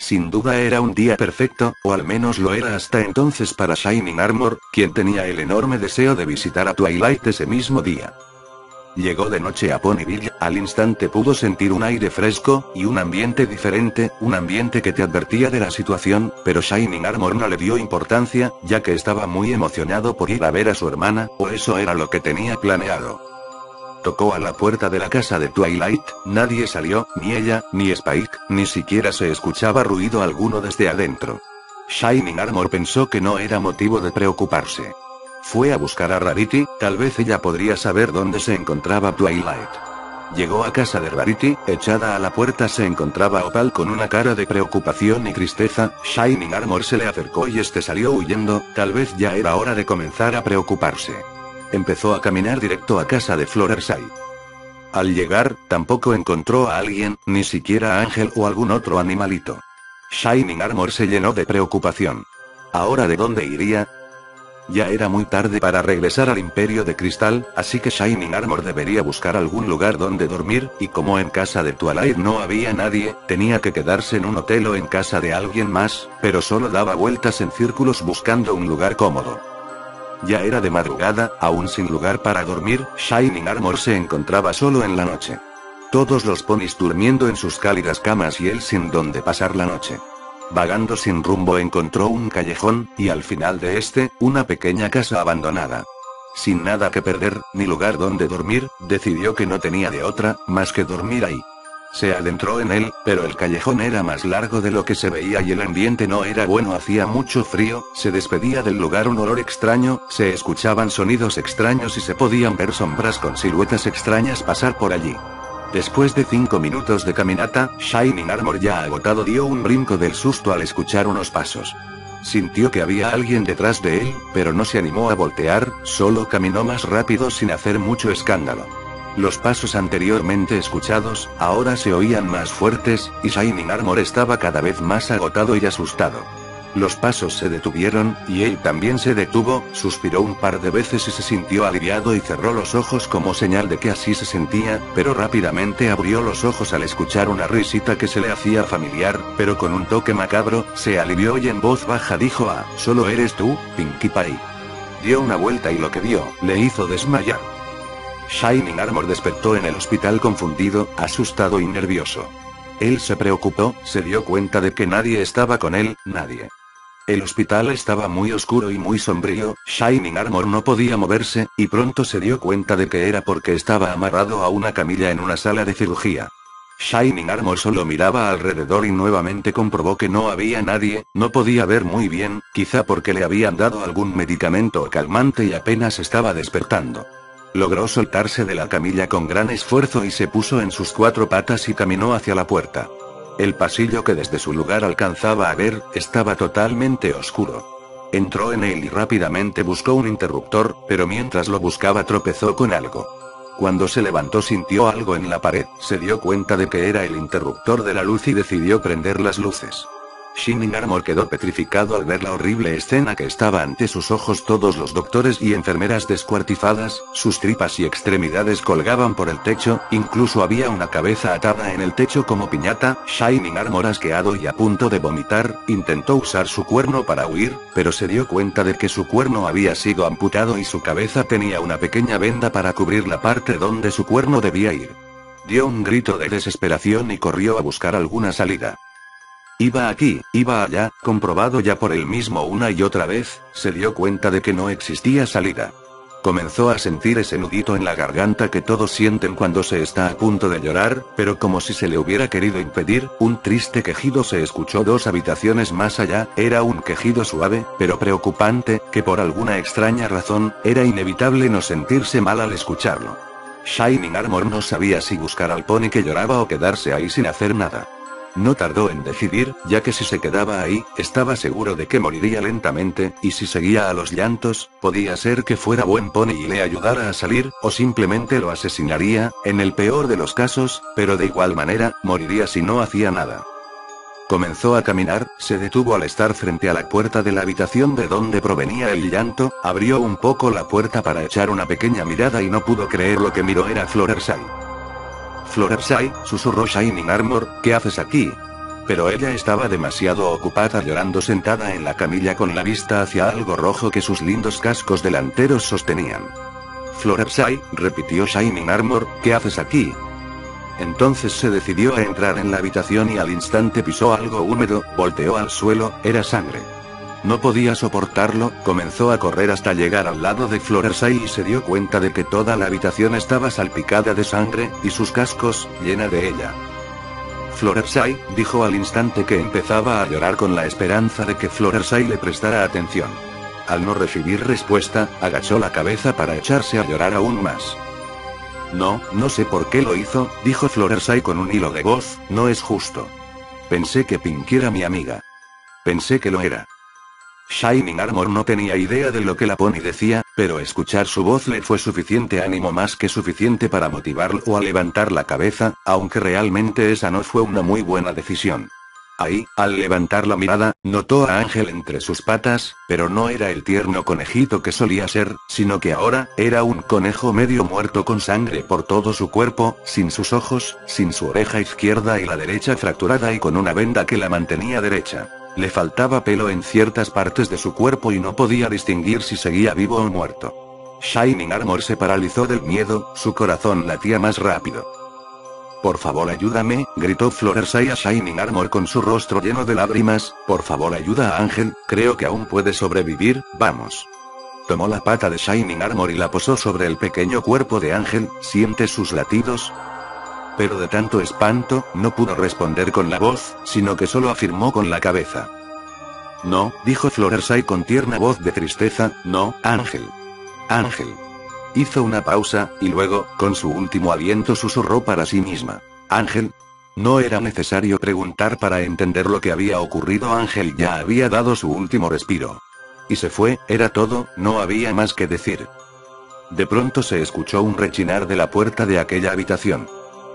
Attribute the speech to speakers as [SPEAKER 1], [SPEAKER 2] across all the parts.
[SPEAKER 1] Sin duda era un día perfecto, o al menos lo era hasta entonces para Shining Armor, quien tenía el enorme deseo de visitar a Twilight ese mismo día. Llegó de noche a Ponyville, al instante pudo sentir un aire fresco, y un ambiente diferente, un ambiente que te advertía de la situación, pero Shining Armor no le dio importancia, ya que estaba muy emocionado por ir a ver a su hermana, o eso era lo que tenía planeado. Tocó a la puerta de la casa de Twilight, nadie salió, ni ella, ni Spike, ni siquiera se escuchaba ruido alguno desde adentro. Shining Armor pensó que no era motivo de preocuparse. Fue a buscar a Rarity, tal vez ella podría saber dónde se encontraba Twilight. Llegó a casa de Rarity, echada a la puerta se encontraba Opal con una cara de preocupación y tristeza. Shining Armor se le acercó y este salió huyendo, tal vez ya era hora de comenzar a preocuparse. Empezó a caminar directo a casa de Fluttershy. Al llegar, tampoco encontró a alguien, ni siquiera a Ángel o algún otro animalito. Shining Armor se llenó de preocupación. ¿Ahora de dónde iría? Ya era muy tarde para regresar al Imperio de Cristal, así que Shining Armor debería buscar algún lugar donde dormir, y como en casa de Twilight no había nadie, tenía que quedarse en un hotel o en casa de alguien más, pero solo daba vueltas en círculos buscando un lugar cómodo. Ya era de madrugada, aún sin lugar para dormir, Shining Armor se encontraba solo en la noche. Todos los ponis durmiendo en sus cálidas camas y él sin donde pasar la noche. Vagando sin rumbo encontró un callejón, y al final de este, una pequeña casa abandonada. Sin nada que perder, ni lugar donde dormir, decidió que no tenía de otra, más que dormir ahí. Se adentró en él, pero el callejón era más largo de lo que se veía y el ambiente no era bueno, hacía mucho frío, se despedía del lugar un olor extraño, se escuchaban sonidos extraños y se podían ver sombras con siluetas extrañas pasar por allí. Después de 5 minutos de caminata, Shining Armor ya agotado dio un brinco del susto al escuchar unos pasos. Sintió que había alguien detrás de él, pero no se animó a voltear, solo caminó más rápido sin hacer mucho escándalo. Los pasos anteriormente escuchados, ahora se oían más fuertes, y Shining Armor estaba cada vez más agotado y asustado. Los pasos se detuvieron, y él también se detuvo, suspiró un par de veces y se sintió aliviado y cerró los ojos como señal de que así se sentía, pero rápidamente abrió los ojos al escuchar una risita que se le hacía familiar, pero con un toque macabro, se alivió y en voz baja dijo: "Ah, ¿solo eres tú, Pinkie Pie?". Dio una vuelta y lo que vio, le hizo desmayar. Shining Armor despertó en el hospital confundido, asustado y nervioso. Él se preocupó, se dio cuenta de que nadie estaba con él, nadie. El hospital estaba muy oscuro y muy sombrío, Shining Armor no podía moverse, y pronto se dio cuenta de que era porque estaba amarrado a una camilla en una sala de cirugía. Shining Armor solo miraba alrededor y nuevamente comprobó que no había nadie, no podía ver muy bien, quizá porque le habían dado algún medicamento calmante y apenas estaba despertando. Logró soltarse de la camilla con gran esfuerzo y se puso en sus 4 patas y caminó hacia la puerta. El pasillo que desde su lugar alcanzaba a ver, estaba totalmente oscuro. Entró en él y rápidamente buscó un interruptor, pero mientras lo buscaba tropezó con algo. Cuando se levantó sintió algo en la pared, se dio cuenta de que era el interruptor de la luz y decidió prender las luces. Shining Armor quedó petrificado al ver la horrible escena que estaba ante sus ojos. Todos los doctores y enfermeras descuartizadas, sus tripas y extremidades colgaban por el techo, incluso había una cabeza atada en el techo como piñata. Shining Armor, asqueado y a punto de vomitar, intentó usar su cuerno para huir, pero se dio cuenta de que su cuerno había sido amputado y su cabeza tenía una pequeña venda para cubrir la parte donde su cuerno debía ir. Dio un grito de desesperación y corrió a buscar alguna salida. Iba aquí, iba allá, comprobado ya por él mismo una y otra vez, se dio cuenta de que no existía salida. Comenzó a sentir ese nudito en la garganta que todos sienten cuando se está a punto de llorar, pero como si se le hubiera querido impedir, un triste quejido se escuchó 2 habitaciones más allá, era un quejido suave, pero preocupante, que por alguna extraña razón, era inevitable no sentirse mal al escucharlo. Shining Armor no sabía si buscar al pony que lloraba o quedarse ahí sin hacer nada. No tardó en decidir, ya que si se quedaba ahí, estaba seguro de que moriría lentamente, y si seguía a los llantos, podía ser que fuera buen pony y le ayudara a salir, o simplemente lo asesinaría, en el peor de los casos, pero de igual manera, moriría si no hacía nada. Comenzó a caminar, se detuvo al estar frente a la puerta de la habitación de donde provenía el llanto, abrió un poco la puerta para echar una pequeña mirada y no pudo creer lo que miró. Era Fluttershy. Fluttershy, susurró Shining Armor, ¿qué haces aquí? Pero ella estaba demasiado ocupada llorando sentada en la camilla con la vista hacia algo rojo que sus lindos cascos delanteros sostenían. Fluttershy, repitió Shining Armor, ¿qué haces aquí? Entonces se decidió a entrar en la habitación y al instante pisó algo húmedo, volteó al suelo, era sangre. No podía soportarlo, comenzó a correr hasta llegar al lado de Fluttershy y se dio cuenta de que toda la habitación estaba salpicada de sangre, y sus cascos, llena de ella. Fluttershy, dijo al instante que empezaba a llorar con la esperanza de que Fluttershy le prestara atención. Al no recibir respuesta, agachó la cabeza para echarse a llorar aún más. No sé por qué lo hizo, dijo Fluttershy con un hilo de voz, no es justo. Pensé que Pinkie era mi amiga. Pensé que lo era. Shining Armor no tenía idea de lo que la Pony decía, pero escuchar su voz le fue suficiente ánimo, más que suficiente para motivarlo a levantar la cabeza, aunque realmente esa no fue una muy buena decisión. Ahí, al levantar la mirada, notó a Ángel entre sus patas, pero no era el tierno conejito que solía ser, sino que ahora, era un conejo medio muerto con sangre por todo su cuerpo, sin sus ojos, sin su oreja izquierda y la derecha fracturada y con una venda que la mantenía derecha. Le faltaba pelo en ciertas partes de su cuerpo y no podía distinguir si seguía vivo o muerto. Shining Armor se paralizó del miedo, su corazón latía más rápido. Por favor ayúdame, gritó Fluttershy a Shining Armor con su rostro lleno de lágrimas, por favor ayuda a Ángel, creo que aún puede sobrevivir, vamos. Tomó la pata de Shining Armor y la posó sobre el pequeño cuerpo de Ángel, ¿siente sus latidos? Pero de tanto espanto, no pudo responder con la voz, sino que solo afirmó con la cabeza. No, dijo Fluttershy con tierna voz de tristeza, no, Ángel. Ángel. Hizo una pausa, y luego, con su último aliento susurró para sí misma. Ángel. No era necesario preguntar para entender lo que había ocurrido, Ángel ya había dado su último respiro. Y se fue, era todo, no había más que decir. De pronto se escuchó un rechinar de la puerta de aquella habitación.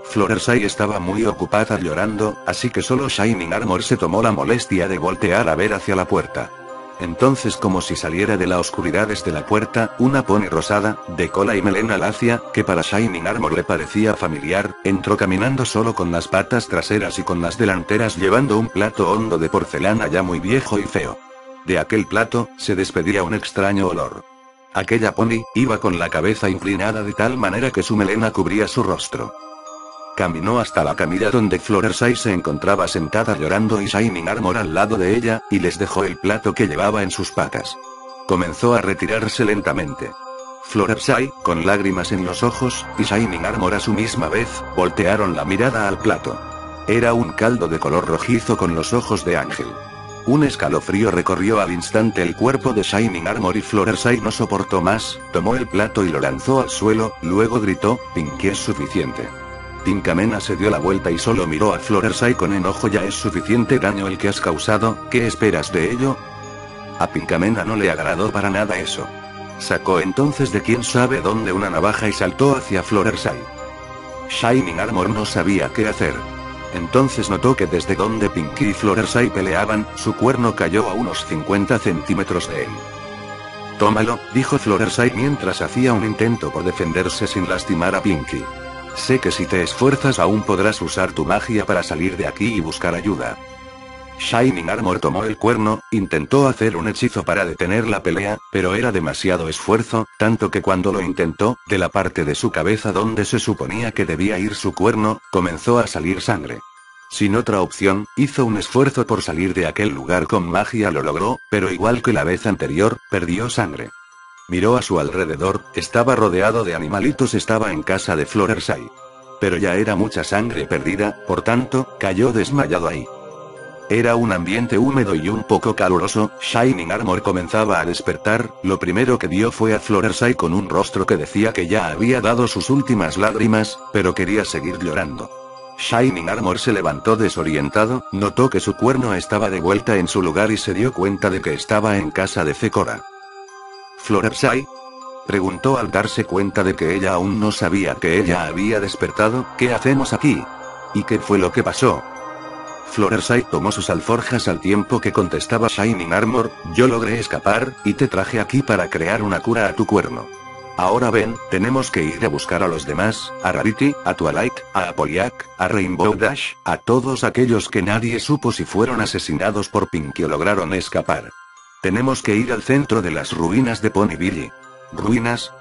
[SPEAKER 1] Fluttershy estaba muy ocupada llorando, así que solo Shining Armor se tomó la molestia de voltear a ver hacia la puerta. Entonces, como si saliera de la oscuridad desde la puerta, una pony rosada, de cola y melena lacia, que para Shining Armor le parecía familiar, entró caminando solo con las patas traseras y con las delanteras llevando un plato hondo de porcelana ya muy viejo y feo. De aquel plato, se despedía un extraño olor. Aquella pony, iba con la cabeza inclinada de tal manera que su melena cubría su rostro. Caminó hasta la camilla donde Fluttershy se encontraba sentada llorando y Shining Armor al lado de ella, y les dejó el plato que llevaba en sus patas. Comenzó a retirarse lentamente. Fluttershy, con lágrimas en los ojos, y Shining Armor a su misma vez, voltearon la mirada al plato. Era un caldo de color rojizo con los ojos de Ángel. Un escalofrío recorrió al instante el cuerpo de Shining Armor y Fluttershy no soportó más, tomó el plato y lo lanzó al suelo, luego gritó, Pinkie es suficiente. Pinkamena se dio la vuelta y solo miró a Fluttershy con enojo, ya es suficiente daño el que has causado, ¿qué esperas de ello? A Pinkamena no le agradó para nada eso. Sacó entonces de quién sabe dónde una navaja y saltó hacia Fluttershy. Shining Armor no sabía qué hacer. Entonces notó que desde donde Pinkie y Fluttershy peleaban, su cuerno cayó a unos 50 centímetros de él. Tómalo, dijo Fluttershy mientras hacía un intento por defenderse sin lastimar a Pinkie. Sé que si te esfuerzas aún podrás usar tu magia para salir de aquí y buscar ayuda. Shining Armor tomó el cuerno, intentó hacer un hechizo para detener la pelea, pero era demasiado esfuerzo, tanto que cuando lo intentó, de la parte de su cabeza donde se suponía que debía ir su cuerno, comenzó a salir sangre. Sin otra opción, hizo un esfuerzo por salir de aquel lugar con magia, lo logró, pero igual que la vez anterior, perdió sangre. Miró a su alrededor, estaba rodeado de animalitos, estaba en casa de Fluttershy. Pero ya era mucha sangre perdida, por tanto, cayó desmayado ahí. Era un ambiente húmedo y un poco caluroso, Shining Armor comenzaba a despertar, lo primero que vio fue a Fluttershy con un rostro que decía que ya había dado sus últimas lágrimas, pero quería seguir llorando. Shining Armor se levantó desorientado, notó que su cuerno estaba de vuelta en su lugar y se dio cuenta de que estaba en casa de Zecora. ¿Fluttershy? Preguntó al darse cuenta de que ella aún no sabía que ella había despertado, ¿qué hacemos aquí? ¿Y qué fue lo que pasó? Fluttershy tomó sus alforjas al tiempo que contestaba Shining Armor, yo logré escapar, y te traje aquí para crear una cura a tu cuerno. Ahora ven, tenemos que ir a buscar a los demás, a Rarity, a Twilight, a Applejack, a Rainbow Dash, a todos aquellos que nadie supo si fueron asesinados por Pinkie o lograron escapar. Tenemos que ir al centro de las ruinas de Ponyville. ¿Ruinas?,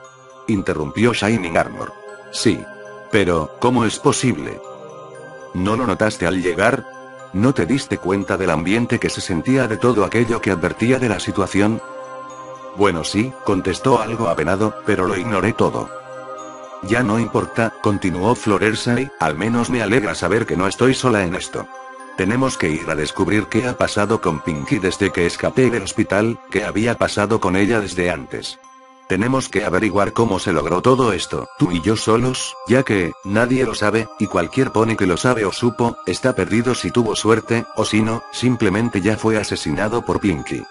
[SPEAKER 1] interrumpió Shining Armor. Sí. Pero, ¿cómo es posible? ¿No lo notaste al llegar? ¿No te diste cuenta del ambiente que se sentía de todo aquello que advertía de la situación? Bueno, sí, contestó algo apenado, pero lo ignoré todo. Ya no importa, continuó Floresai, al menos me alegra saber que no estoy sola en esto. Tenemos que ir a descubrir qué ha pasado con Pinkie desde que escapé del hospital, qué había pasado con ella desde antes. Tenemos que averiguar cómo se logró todo esto, tú y yo solos, ya que, nadie lo sabe, y cualquier pony que lo sabe o supo, está perdido si tuvo suerte, o si no, simplemente ya fue asesinado por Pinkie.